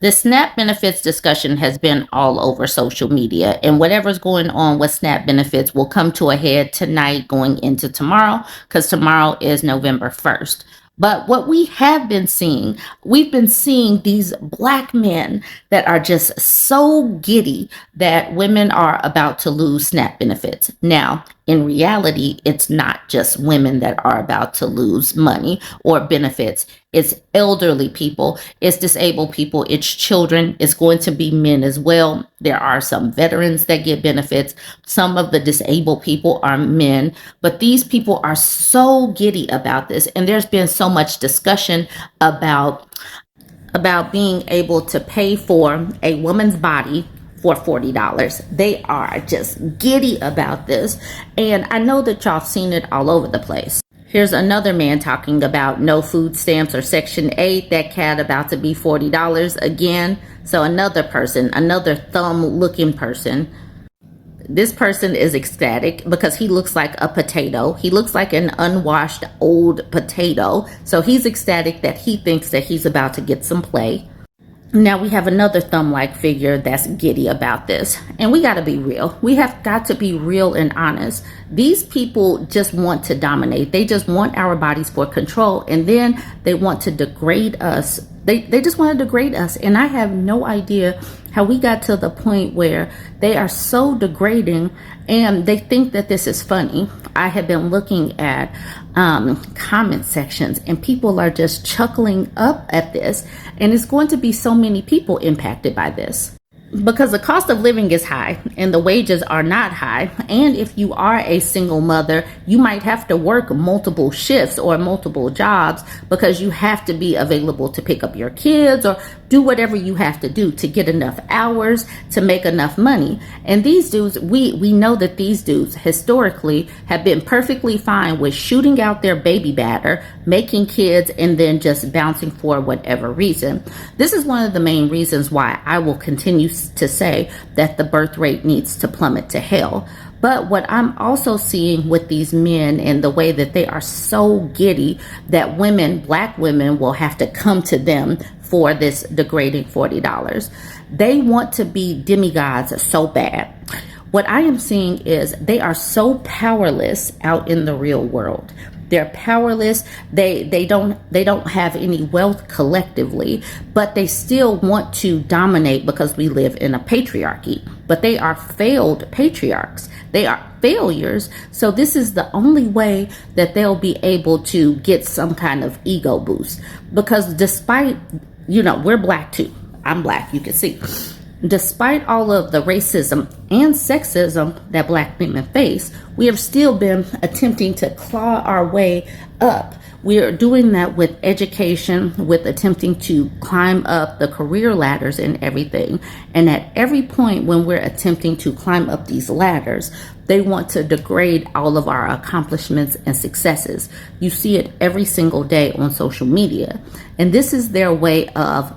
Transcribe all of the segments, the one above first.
The SNAP benefits discussion has been all over social media, and whatever's going on with SNAP benefits will come to a head tonight going into tomorrow, because tomorrow is November 1st. But what we have been seeing, we've been seeing these Black men that are just so giddy that women are about to lose SNAP benefits. Now, in reality, it's not just women that are about to lose money or benefits. It's elderly people, it's disabled people, it's children, it's going to be men as well. There are some veterans that get benefits. Some of the disabled people are men, but these people are so giddy about this. And there's been so much discussion about being able to pay for a woman's body for $40. They are just giddy about this. And I know that y'all seen it all over the place. Here's another man talking about no food stamps or Section 8, that cat about to be $40 again. So another person, another thumb-looking person. This person is ecstatic because he looks like a potato. He looks like an unwashed old potato. So he's ecstatic that he thinks that he's about to get some play. Now we have another thumb-like figure that's giddy about this. And we got to be real. We have got to be real and honest. These people just want to dominate. They just want our bodies for control. And then they want to degrade us. They just want to degrade us. And I have no idea how we got to the point where they are so degrading and they think that this is funny. I have been looking at comment sections and people are just chuckling up at this, and it's going to be so many people impacted by this. Because the cost of living is high and the wages are not high. And if you are a single mother, you might have to work multiple shifts or multiple jobs because you have to be available to pick up your kids or do whatever you have to do to get enough hours to make enough money. And these dudes, we know that these dudes historically have been perfectly fine with shooting out their baby batter, making kids, and then just bouncing for whatever reason. This is one of the main reasons why I will continue to say that the birth rate needs to plummet to hell. But what I'm also seeing with these men and the way that they are so giddy that women, Black women, will have to come to them for this degrading $40. They want to be demigods so bad. What I am seeing is they are so powerless out in the real world. They're powerless. They don't have any wealth collectively, but they still want to dominate because we live in a patriarchy. But they are failed patriarchs. They are failures. So this is the only way that they'll be able to get some kind of ego boost. Because despite, we're Black too. I'm Black, you can see. Despite all of the racism and sexism that Black women face, we have still been attempting to claw our way up. We are doing that with education, with attempting to climb up the career ladders and everything. And at every point when we're attempting to climb up these ladders, they want to degrade all of our accomplishments and successes. You see it every single day on social media. And this is their way of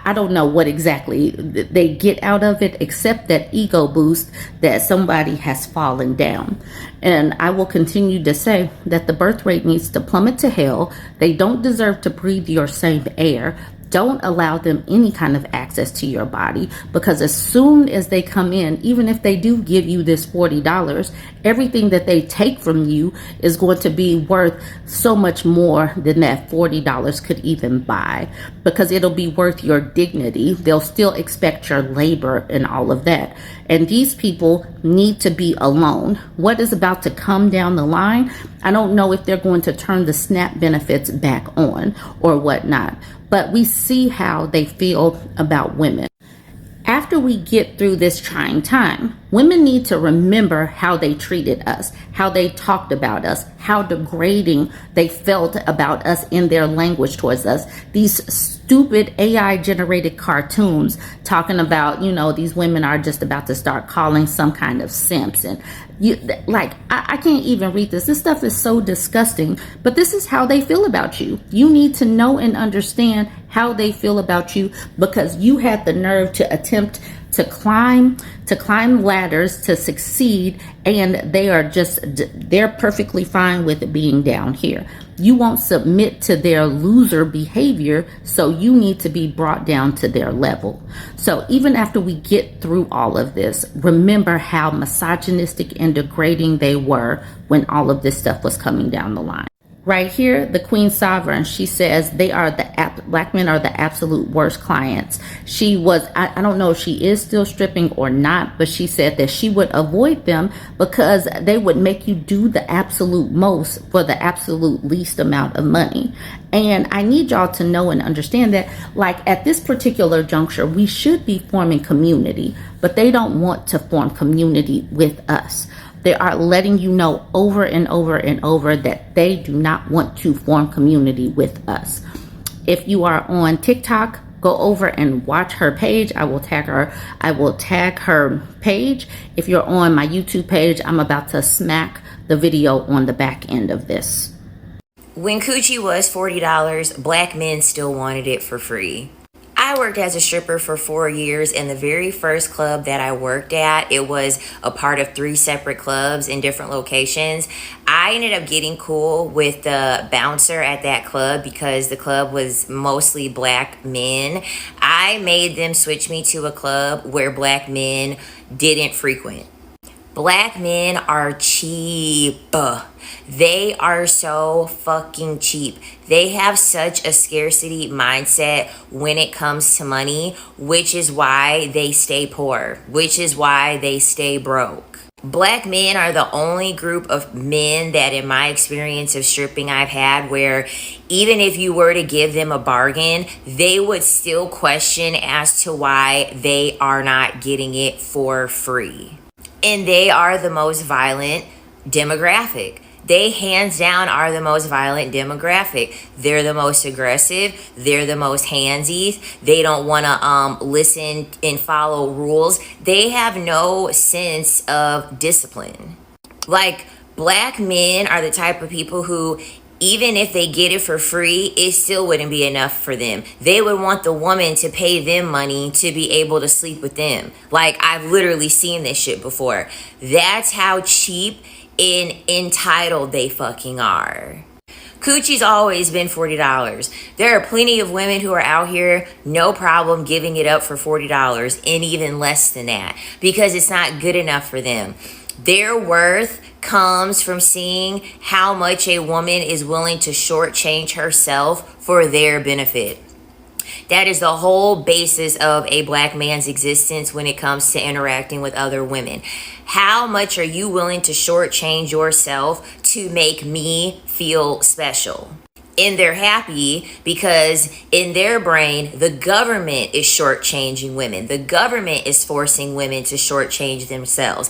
I don't know what exactly they get out of it, except that ego boost that somebody has fallen down. And I will continue to say that the birth rate needs to plummet to hell. They don't deserve to breathe your same air. Don't allow them any kind of access to your body, because as soon as they come in, even if they do give you this $40, everything that they take from you is going to be worth so much more than that $40 could even buy, because it'll be worth your dignity. They'll still expect your labor and all of that. And these people need to be alone. What is about to come down the line, I don't know if they're going to turn the SNAP benefits back on or whatnot. But we see how they feel about women. After we get through this trying time, women need to remember how they treated us, how they talked about us, how degrading they felt about us in their language towards us. These stupid AI-generated cartoons talking about, these women are just about to start calling some kind of simps. And I can't even read this. This stuff is so disgusting, but this is how they feel about you. You need to know and understand how they feel about you, because you had the nerve to attempt to climb ladders to succeed, and they're perfectly fine with being down here. You won't submit to their loser behavior, so you need to be brought down to their level. So even after we get through all of this, remember how misogynistic and degrading they were when all of this stuff was coming down the line. Right here, the Queen Sovereign, she says black men are the absolute worst clients. She was, I don't know if she is still stripping or not, but she said that she would avoid them because they would make you do the absolute most for the absolute least amount of money. And I need y'all to know and understand that, like, at this particular juncture, we should be forming community, but they don't want to form community with us. They are letting you know over and over and over that they do not want to form community with us. If you are on TikTok, go over and watch her page. I will tag her page. If you're on my YouTube page, I'm about to smack the video on the back end of this. When coochie was $40, black men still wanted it for free. I worked as a stripper for 4 years, and the very first club that I worked at, it was a part of 3 separate clubs in different locations. I ended up getting cool with the bouncer at that club because the club was mostly black men. I made them switch me to a club where black men didn't frequent. Black men are cheap. They are so fucking cheap. They have such a scarcity mindset when it comes to money, which is why they stay poor, which is why they stay broke. Black men are the only group of men that, in my experience of stripping, I've had where even if you were to give them a bargain, they would still question as to why they are not getting it for free. And they are the most violent demographic. They hands down are the most violent demographic. They're the most aggressive. They're the most handsy. They don't want to listen and follow rules. They have no sense of discipline. Like, black men are the type of people who, even if they get it for free, it still wouldn't be enough for them. They would want the woman to pay them money to be able to sleep with them. Like, I've literally seen this shit before. That's how cheap and entitled they fucking are. Coochie's always been $40. There are plenty of women who are out here, no problem giving it up for $40 and even less than that because it's not good enough for them. Their worth comes from seeing how much a woman is willing to shortchange herself for their benefit. That is the whole basis of a black man's existence when it comes to interacting with other women. How much are you willing to shortchange yourself to make me feel special? And they're happy because in their brain, the government is shortchanging women. The government is forcing women to shortchange themselves.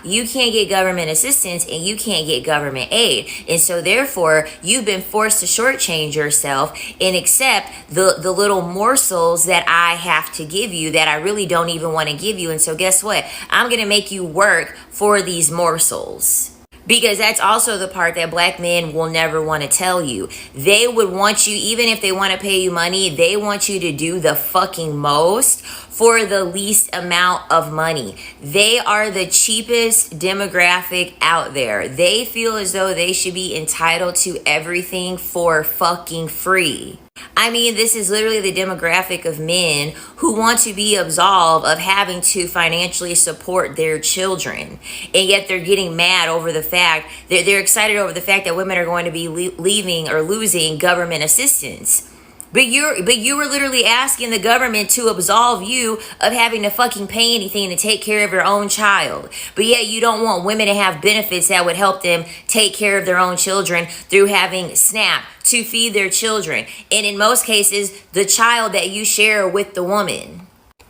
You can't get government assistance and you can't get government aid. And so therefore, you've been forced to shortchange yourself and accept the little morsels that I have to give you that I really don't even want to give you. And so guess what? I'm going to make you work for these morsels. Because that's also the part that black men will never want to tell you. They would want you, even if they want to pay you money, they want you to do the fucking most for the least amount of money. They are the cheapest demographic out there. They feel as though they should be entitled to everything for fucking free. I mean, this is literally the demographic of men who want to be absolved of having to financially support their children. And yet they're getting mad over the fact, they're excited over the fact that women are going to be leaving or losing government assistance. But you were literally asking the government to absolve you of having to fucking pay anything to take care of your own child. But yet you don't want women to have benefits that would help them take care of their own children through having SNAP to feed their children. And in most cases, the child that you share with the woman.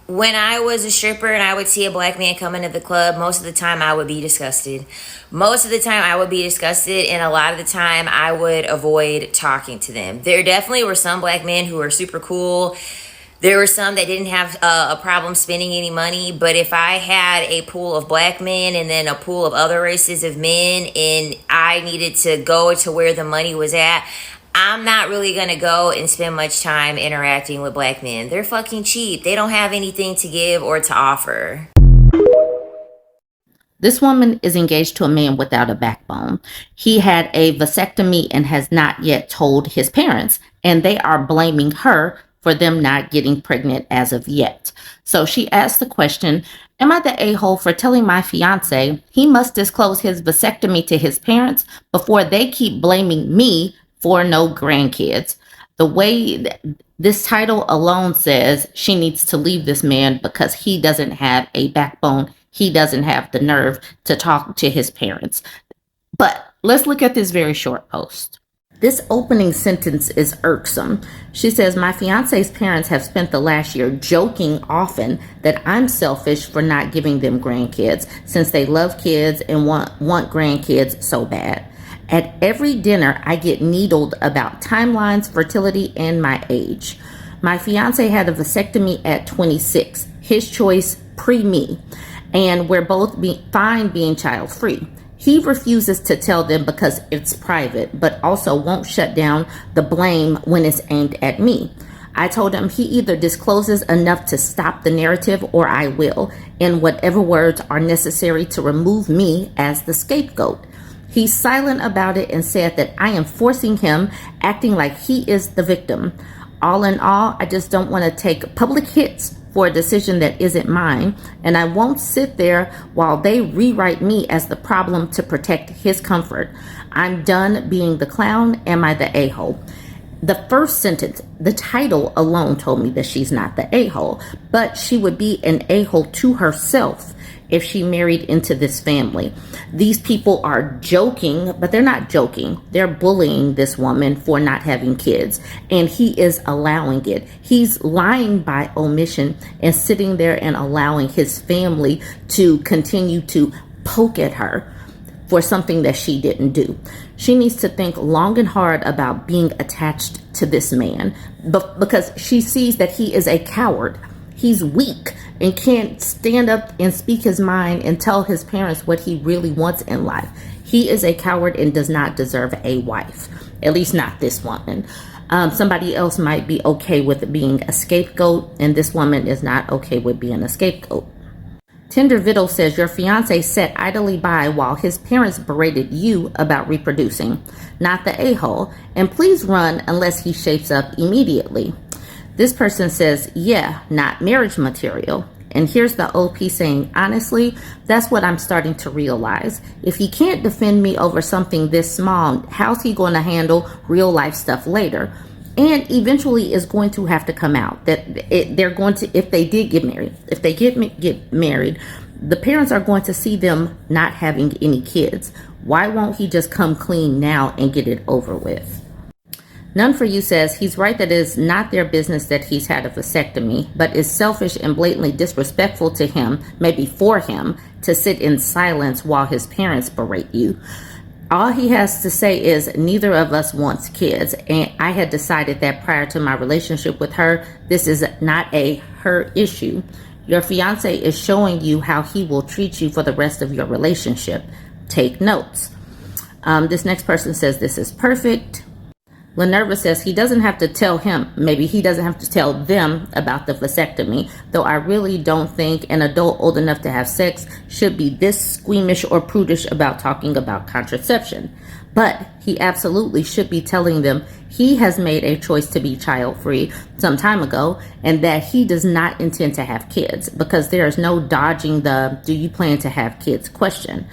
When I was a stripper and I would see a black man come into the club, most of the time I would be disgusted. Most of the time I would be disgusted, and a lot of the time I would avoid talking to them. There definitely were some black men who were super cool. There were some that didn't have a problem spending any money, but if I had a pool of black men and then a pool of other races of men and I needed to go to where the money was at, I'm not really going to go and spend much time interacting with black men. They're fucking cheap. They don't have anything to give or to offer. This woman is engaged to a man without a backbone. He had a vasectomy and has not yet told his parents, and they are blaming her for them not getting pregnant as of yet. So she asked the question, am I the a-hole for telling my fiance he must disclose his vasectomy to his parents before they keep blaming me for no grandkids? The way this title alone says she needs to leave this man because he doesn't have a backbone. He doesn't have the nerve to talk to his parents. But let's look at this very short post. This opening sentence is irksome. She says, my fiance's parents have spent the last year joking often that I'm selfish for not giving them grandkids since they love kids and want grandkids so bad. At every dinner, I get needled about timelines, fertility, and my age. My fiance had a vasectomy at 26, his choice pre-me, and we're both fine being child-free. He refuses to tell them because it's private, but also won't shut down the blame when it's aimed at me. I told him he either discloses enough to stop the narrative or I will, in whatever words are necessary to remove me as the scapegoat. He's silent about it and said that I am forcing him, acting like he is the victim. All in all, I just don't want to take public hits for a decision that isn't mine, and I won't sit there while they rewrite me as the problem to protect his comfort. I'm done being the clown. Am I the a-hole? The first sentence, the title alone told me that she's not the a-hole, but she would be an a-hole to herself if she married into this family. These people are joking, but they're not joking. They're bullying this woman for not having kids, and he is allowing it. He's lying by omission and sitting there and allowing his family to continue to poke at her for something that she didn't do. She needs to think long and hard about being attached to this man, because she sees that he is a coward. He's weak and can't stand up and speak his mind and tell his parents what he really wants in life. He is a coward and does not deserve a wife, at least not this woman. Somebody else might be okay with being a scapegoat, and this woman is not okay with being a scapegoat. Tender Viddle says, your fiance sat idly by while his parents berated you about reproducing, not the a-hole, and please run unless he shapes up immediately. This person says, yeah, not marriage material. And here's the OP saying, honestly, that's what I'm starting to realize. If he can't defend me over something this small, how's he going to handle real life stuff later? And eventually is going to have to come out that they're going to, if they did get married, get married, the parents are going to see them not having any kids. Why won't he just come clean now and get it over with? None for You says, he's right that it is not their business that he's had a vasectomy, but is selfish and blatantly disrespectful to him, maybe for him, to sit in silence while his parents berate you. All he has to say is, neither of us wants kids, and I had decided that prior to my relationship with her, this is not a her issue. Your fiance is showing you how he will treat you for the rest of your relationship. Take notes. This next person says, this is perfect. Lenerva says he doesn't have to tell him, maybe he doesn't have to tell them about the vasectomy, though I really don't think an adult old enough to have sex should be this squeamish or prudish about talking about contraception. But he absolutely should be telling them he has made a choice to be child-free some time ago and that he does not intend to have kids, because there is no dodging the do you plan to have kids question.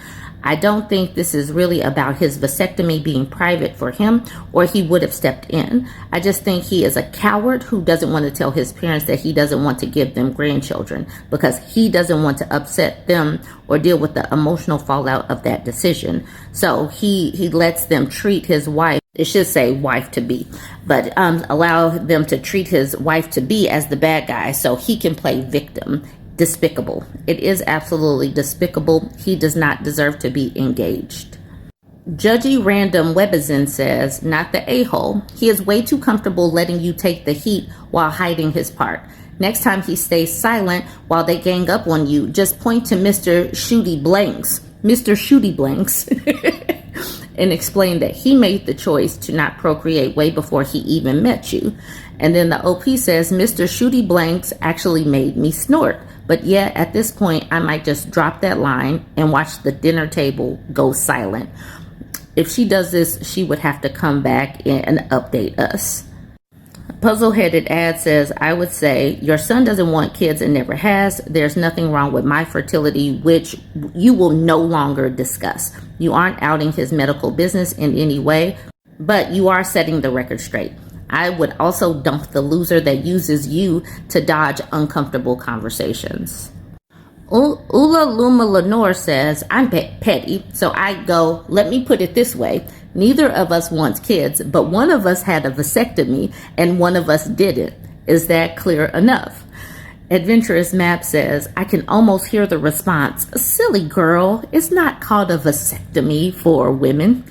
I don't think this is really about his vasectomy being private for him, or he would have stepped in. I just think he is a coward who doesn't want to tell his parents that he doesn't want to give them grandchildren because he doesn't want to upset them or deal with the emotional fallout of that decision. So he lets them treat his wife, it should say wife to be, but allow them to treat his wife to be as the bad guy so he can play victim. Despicable. It is absolutely despicable. He does not deserve to be engaged. Judgy Random Webizin says, not the a-hole. He is way too comfortable letting you take the heat while hiding his part. Next time he stays silent while they gang up on you, just point to Mr. Shooty Blanks. Mr. Shooty Blanks. and explain that he made the choice to not procreate way before he even met you. And then the OP says, Mr. Shooty Blanks actually made me snort. But yeah, at this point, I might just drop that line and watch the dinner table go silent. If she does this, she would have to come back and update us. Puzzle-headed ad says, I would say, your son doesn't want kids and never has. There's nothing wrong with my fertility, which you will no longer discuss. You aren't outing his medical business in any way, but you are setting the record straight. I would also dump the loser that uses you to dodge uncomfortable conversations. Ula Luma Lenore says, I'm petty, so I go, let me put it this way. Neither of us wants kids, but one of us had a vasectomy and one of us didn't. Is that clear enough? Adventurous Map says, I can almost hear the response, silly girl, it's not called a vasectomy for women.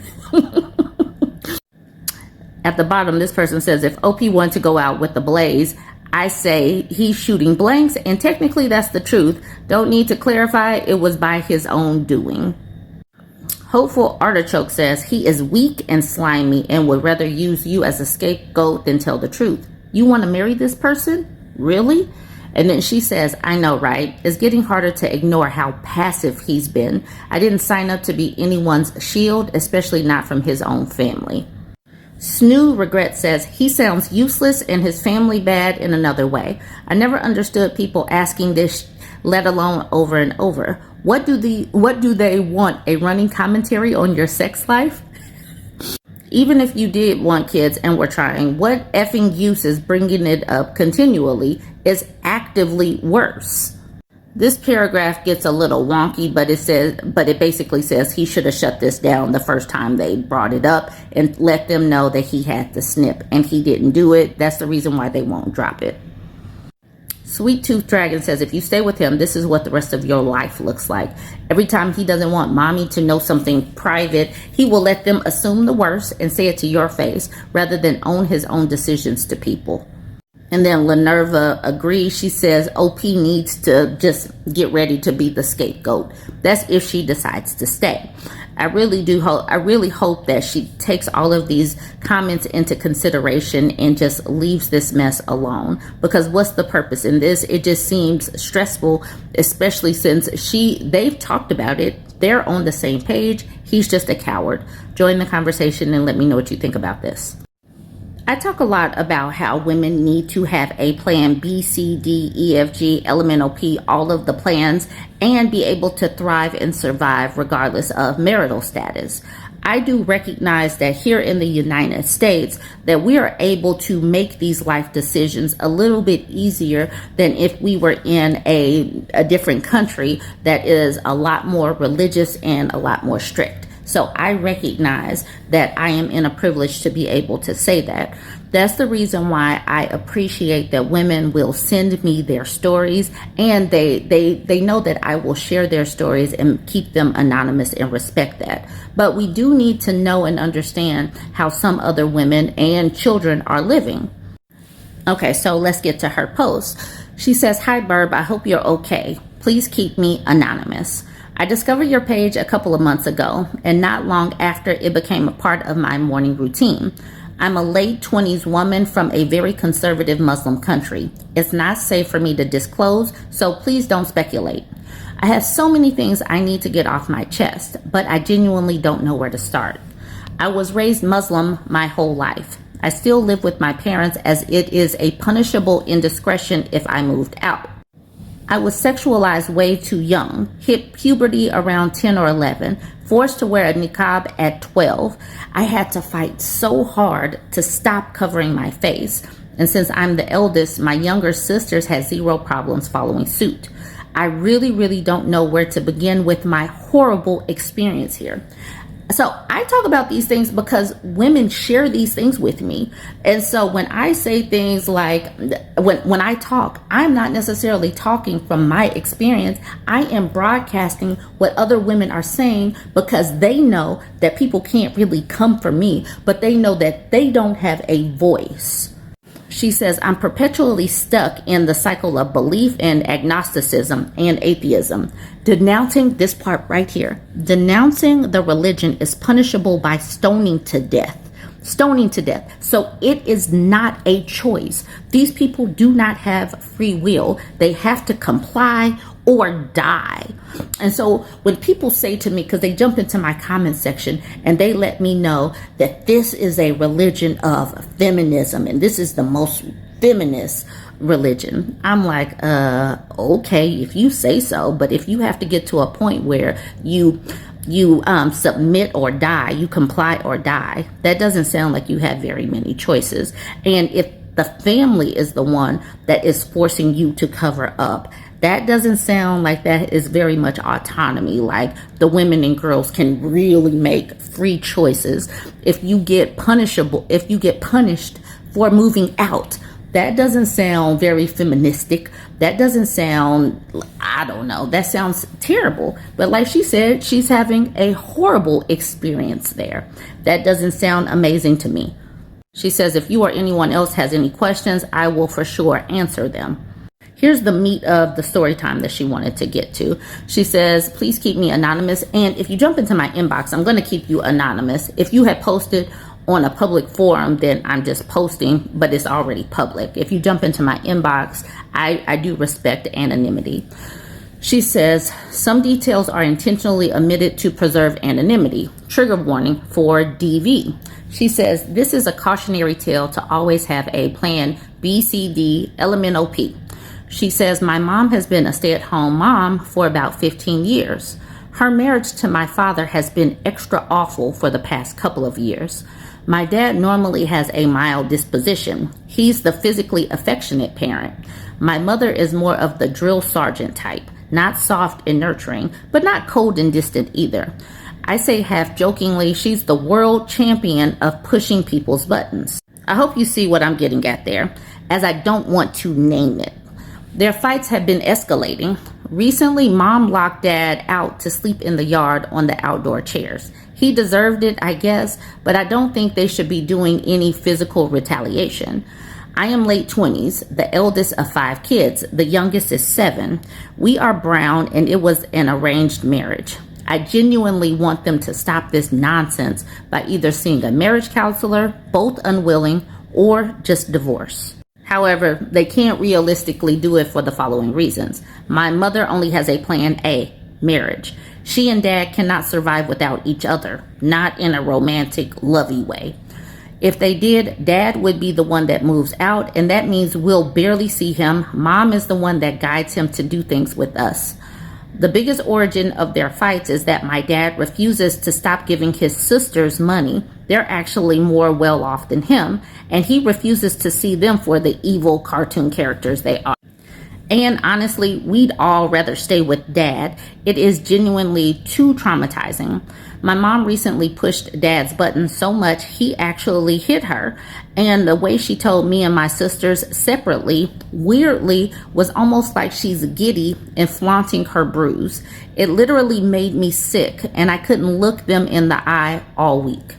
At the bottom, this person says, if OP wanted to go out with the blaze, I say he's shooting blanks, and technically that's the truth. Don't need to clarify, it was by his own doing. Hopeful Artichoke says, he is weak and slimy and would rather use you as a scapegoat than tell the truth. You want to marry this person? Really? And then she says, I know, right? It's getting harder to ignore how passive he's been. I didn't sign up to be anyone's shield, especially not from his own family. Snoo Regret says, he sounds useless and his family bad in another way. I never understood people asking this, let alone over and over. What do they want? A running commentary on your sex life? Even if you did want kids and were trying, what effing use is bringing it up continually is actively worse. This paragraph gets a little wonky, but it basically says he should have shut this down the first time they brought it up and let them know that he had the snip, and he didn't do it. That's the reason why they won't drop it. Sweet Tooth Dragon says, if you stay with him, this is what the rest of your life looks like. Every time he doesn't want mommy to know something private, he will let them assume the worst and say it to your face rather than own his own decisions to people. And then Lenerva agrees. She says OP needs to just get ready to be the scapegoat. That's if she decides to stay. I really hope that she takes all of these comments into consideration and just leaves this mess alone. Because what's the purpose in this? It just seems stressful, especially since they've talked about it. They're on the same page. He's just a coward. Join the conversation and let me know what you think about this. I talk a lot about how women need to have a plan B, C, D, E, F, G, elemeno P, all of the plans, and be able to thrive and survive regardless of marital status. I do recognize that here in the United States that we are able to make these life decisions a little bit easier than if we were in a different country that is a lot more religious and a lot more strict. So I recognize that I am in a privilege to be able to say that. That's the reason why I appreciate that women will send me their stories, and they know that I will share their stories and keep them anonymous and respect that. But we do need to know and understand how some other women and children are living. Okay, so let's get to her post. She says, hi Burb, I hope you're okay. Please keep me anonymous. I discovered your page a couple of months ago, and not long after it became a part of my morning routine. I'm a late 20s woman from a very conservative Muslim country. It's not safe for me to disclose, so please don't speculate. I have so many things I need to get off my chest, but I genuinely don't know where to start. I was raised Muslim my whole life. I still live with my parents as it is a punishable indiscretion if I moved out. I was sexualized way too young, hit puberty around 10 or 11, forced to wear a niqab at 12. I had to fight so hard to stop covering my face. And since I'm the eldest, my younger sisters had zero problems following suit. I really don't know where to begin with my horrible experience here. So I talk about these things because women share these things with me. And so when I say things like, when I talk, I'm not necessarily talking from my experience. I am broadcasting what other women are saying because they know that people can't really come for me, but they know that they don't have a voice. She says, I'm perpetually stuck in the cycle of belief in agnosticism and atheism. Denouncing this part right here, denouncing the religion is punishable by stoning to death. Stoning to death. So it is not a choice. These people do not have free will. They have to comply or die. And so when people say to me, because they jump into my comment section and they let me know that this is a religion of feminism and this is the most feminist religion, I'm like, okay, if you say so, but if you have to get to a point where you submit or die, you comply or die, that doesn't sound like you have very many choices. And if the family is the one that is forcing you to cover up, that doesn't sound like that is very much autonomy, like the women and girls can really make free choices. If you get punished for moving out, that doesn't sound very feministic. That doesn't sound, I don't know, that sounds terrible. But like she said, she's having a horrible experience there. That doesn't sound amazing to me. She says, if you or anyone else has any questions, I will for sure answer them. Here's the meat of the story time that she wanted to get to. She says, please keep me anonymous. And if you jump into my inbox, I'm going to keep you anonymous. If you had posted on a public forum, then I'm just posting, but it's already public. If you jump into my inbox, I do respect anonymity. She says, some details are intentionally omitted to preserve anonymity. Trigger warning for DV. She says, this is a cautionary tale to always have a plan B, C, D, elemeno P. She says, my mom has been a stay-at-home mom for about 15 years. Her marriage to my father has been extra awful for the past couple of years. My dad normally has a mild disposition. He's the physically affectionate parent. My mother is more of the drill sergeant type, not soft and nurturing, but not cold and distant either. I say half jokingly, she's the world champion of pushing people's buttons. I hope you see what I'm getting at there, as I don't want to name it. Their fights have been escalating. Recently, mom locked dad out to sleep in the yard on the outdoor chairs. He deserved it, I guess, but I don't think they should be doing any physical retaliation. I am late 20s, the eldest of 5 kids. The youngest is 7. We are brown, and it was an arranged marriage. I genuinely want them to stop this nonsense by either seeing a marriage counselor, both unwilling, or just divorce. However, they can't realistically do it for the following reasons. My mother only has a plan A, marriage. She and dad cannot survive without each other, not in a romantic, lovey way. If they did, dad would be the one that moves out, and that means we'll barely see him. Mom is the one that guides him to do things with us. The biggest origin of their fights is that my dad refuses to stop giving his sisters money. They're actually more well off than him, and he refuses to see them for the evil cartoon characters they are. And honestly, we'd all rather stay with dad. It is genuinely too traumatizing. My mom recently pushed dad's button so much he actually hit her. And the way she told me and my sisters separately, weirdly, was almost like she's giddy and flaunting her bruise. It literally made me sick, and I couldn't look them in the eye all week.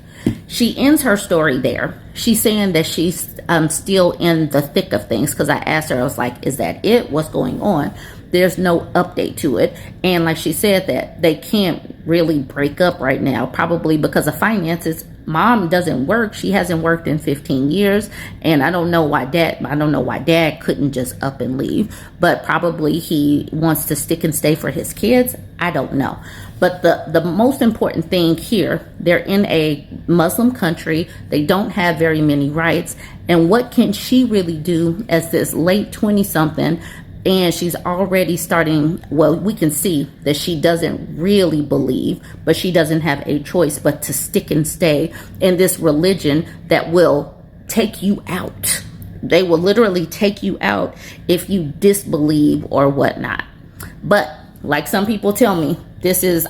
She ends her story there. She's saying that she's still in the thick of things, because I asked her, I was like, is that it? What's going on? There's no update to it. And like she said, that they can't really break up right now, probably because of finances. Mom doesn't work. She hasn't worked in 15 years. And I don't know why dad couldn't just up and leave, but probably he wants to stick and stay for his kids. I don't know. But the most important thing here, they're in a Muslim country. They don't have very many rights. And what can she really do as this late 20-something? And she's already starting, well, we can see that she doesn't really believe, but she doesn't have a choice but to stick and stay in this religion that will take you out. They will literally take you out if you disbelieve or whatnot. But like some people tell me, this is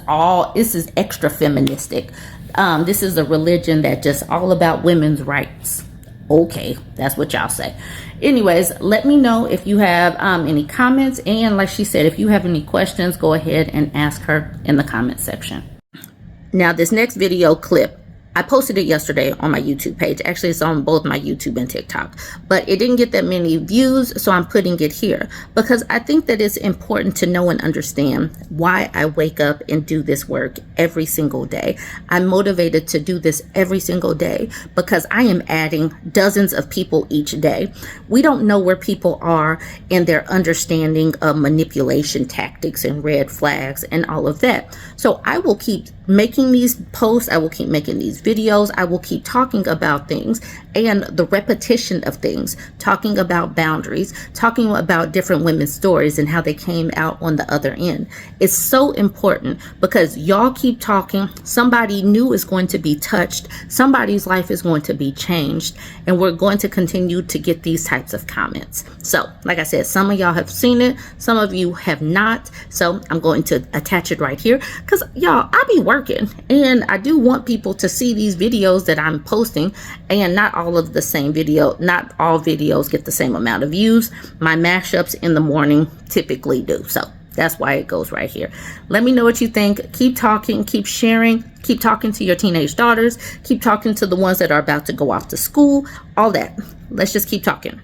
extra feministic. This is a religion that just all about women's rights. Okay, that's what y'all say. Anyways, let me know if you have any comments. And like she said, if you have any questions, go ahead and ask her in the comment section. Now, this next video clip I posted it yesterday on my YouTube page. Actually, it's on both my YouTube and TikTok, but it didn't get that many views, so I'm putting it here because I think that it's important to know and understand why I wake up and do this work every single day. I'm motivated to do this every single day because I am adding dozens of people each day. We don't know where people are in their understanding of manipulation tactics and red flags and all of that. So I will keep making these posts. I will keep making these videos. I will keep talking about things and the repetition of things, talking about boundaries, talking about different women's stories and how they came out on the other end. It's so important because y'all keep talking. Somebody new is going to be touched. Somebody's life is going to be changed. And we're going to continue to get these types of comments. So, like I said, some of y'all have seen it. Some of you have not. So I'm going to attach it right here because y'all, I be working and I do want people to see these videos that I'm posting, and not all of the same video. Not all videos get the same amount of views. My mashups in the morning typically do. So that's why it goes right here. Let me know what you think. Keep talking, keep sharing, keep talking to your teenage daughters, keep talking to the ones that are about to go off to school, all that. Let's just keep talking.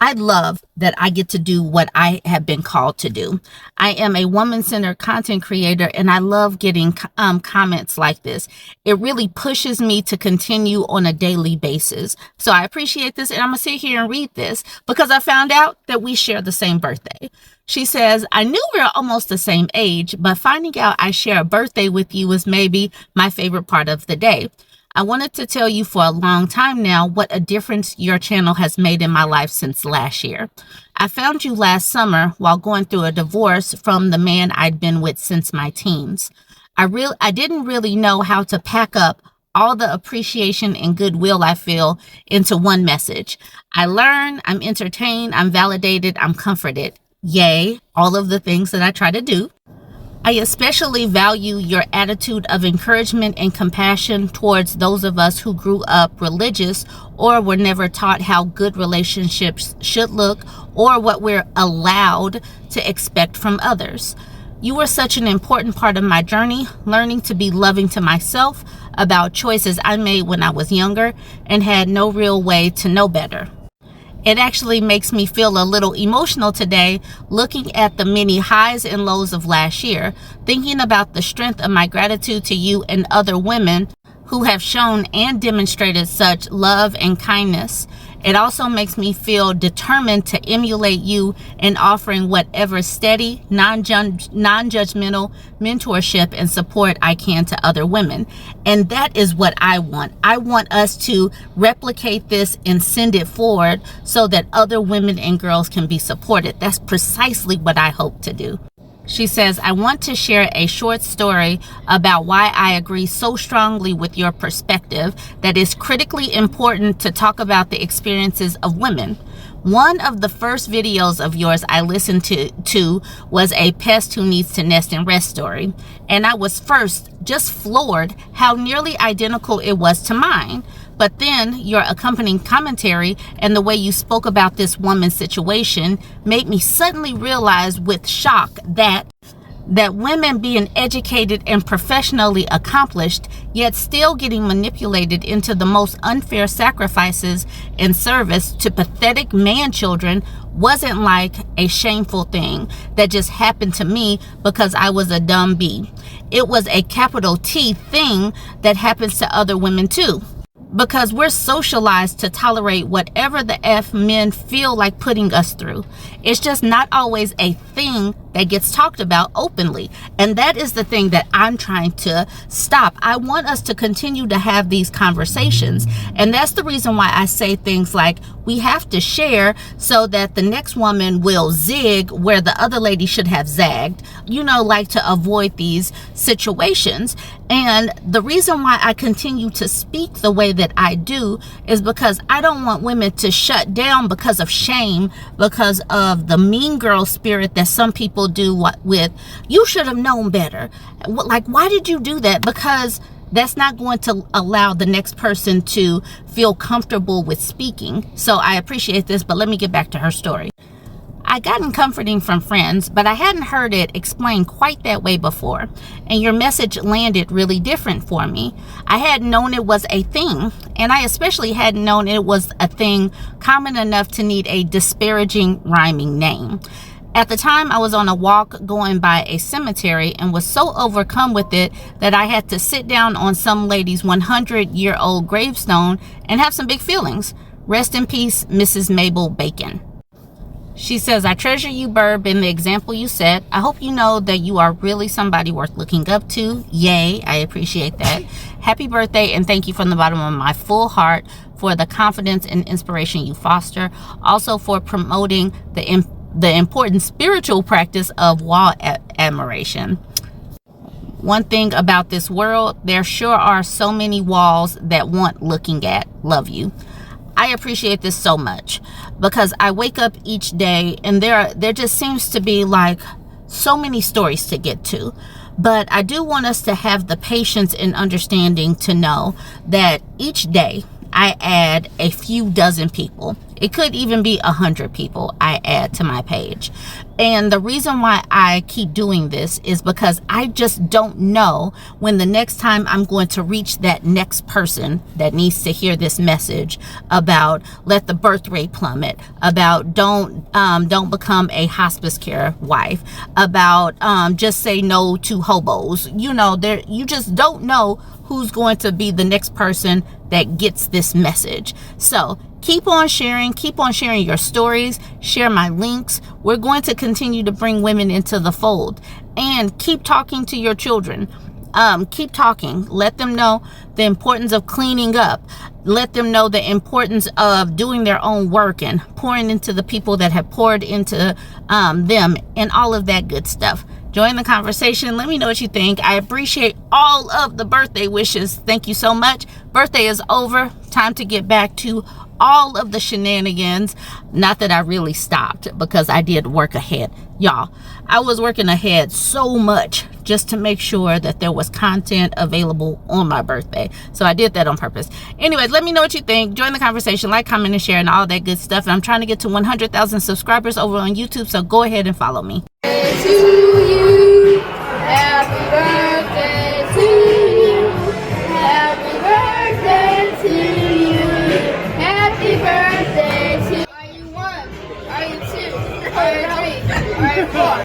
I love that I get to do what I have been called to do. I am a woman-centered content creator, and I love getting comments like this. It really pushes me to continue on a daily basis. So I appreciate this, and I'm going to sit here and read this because I found out that we share the same birthday. She says, I knew we were almost the same age, but finding out I share a birthday with you was maybe my favorite part of the day. I wanted to tell you for a long time now what a difference your channel has made in my life since last year. I found you last summer while going through a divorce from the man I'd been with since my teens. I didn't really know how to pack up all the appreciation and goodwill I feel into one message. I learn, I'm entertained, I'm validated, I'm comforted. Yay, all of the things that I try to do. I especially value your attitude of encouragement and compassion towards those of us who grew up religious or were never taught how good relationships should look or what we're allowed to expect from others. You were such an important part of my journey, learning to be loving to myself about choices I made when I was younger and had no real way to know better. It actually makes me feel a little emotional today, looking at the many highs and lows of last year, thinking about the strength of my gratitude to you and other women who have shown and demonstrated such love and kindness. It also makes me feel determined to emulate you in offering whatever steady, non-judgmental mentorship and support I can to other women. And that is what I want. I want us to replicate this and send it forward so that other women and girls can be supported. That's precisely what I hope to do. She says, I want to share a short story about why I agree so strongly with your perspective that it's critically important to talk about the experiences of women. One of the first videos of yours I listened to was a pest who needs to nest and rest story. And I was first just floored how nearly identical it was to mine. But then your accompanying commentary and the way you spoke about this woman's situation made me suddenly realize with shock that women being educated and professionally accomplished, yet still getting manipulated into the most unfair sacrifices in service to pathetic man children wasn't like a shameful thing that just happened to me because I was a dumb bee. It was a capital T thing that happens to other women too. Because we're socialized to tolerate whatever the F men feel like putting us through. It's just not always a thing that gets talked about openly. And that is the thing that I'm trying to stop. I want us to continue to have these conversations. And that's the reason why I say things like, we have to share so that the next woman will zig where the other lady should have zagged, like to avoid these situations. And the reason why I continue to speak the way that I do is because I don't want women to shut down because of shame, because of the mean girl spirit that some people do with, you should have known better. Like, why did you do that? Because that's not going to allow the next person to feel comfortable with speaking. So I appreciate this, but let me get back to her story. I gotten comforting from friends, but I hadn't heard it explained quite that way before. And your message landed really different for me. I hadn't known it was a thing, and I especially hadn't known it was a thing common enough to need a disparaging rhyming name. At the time, I was on a walk going by a cemetery and was so overcome with it that I had to sit down on some lady's 100-year-old gravestone and have some big feelings. Rest in peace, Mrs. Mabel Bacon. She says, I treasure you, Burb, and the example you set. I hope you know that you are really somebody worth looking up to. Yay, I appreciate that. Happy birthday, and thank you from the bottom of my full heart for the confidence and inspiration you foster. Also for promoting the important spiritual practice of wall admiration. One thing about this world, there sure are so many walls that want looking at. Love you. I appreciate this so much because I wake up each day and there just seems to be like so many stories to get to. But I do want us to have the patience and understanding to know that each day I add a few dozen people. It could even be 100 people I add to my page. And the reason why I keep doing this is because I just don't know when the next time I'm going to reach that next person that needs to hear this message about let the birth rate plummet, about don't become a hospice care wife, about just say no to hobos. You know, you just don't know who's going to be the next person that gets this message. So keep on sharing your stories, share my links. We're going to continue to bring women into the fold, and keep talking to your children. Keep talking. Let them know the importance of cleaning up. Let them know the importance of doing their own work and pouring into the people that have poured into them, and all of that good stuff. Join the conversation. Let me know what you think. I appreciate all of the birthday wishes. Thank you so much. Birthday is over. Time to get back to all of the shenanigans. Not that I really stopped, because I did work ahead. Y'all, I was working ahead so much just to make sure that there was content available on my birthday. So I did that on purpose. Anyways, let me know what you think. Join the conversation, like, comment, and share, and all that good stuff. And I'm trying to get to 100,000 subscribers over on YouTube, so go ahead and follow me. To you, happy birthday to you, happy birthday to you, happy birthday to you. Are you one? Are you two? Are you three? Are you four?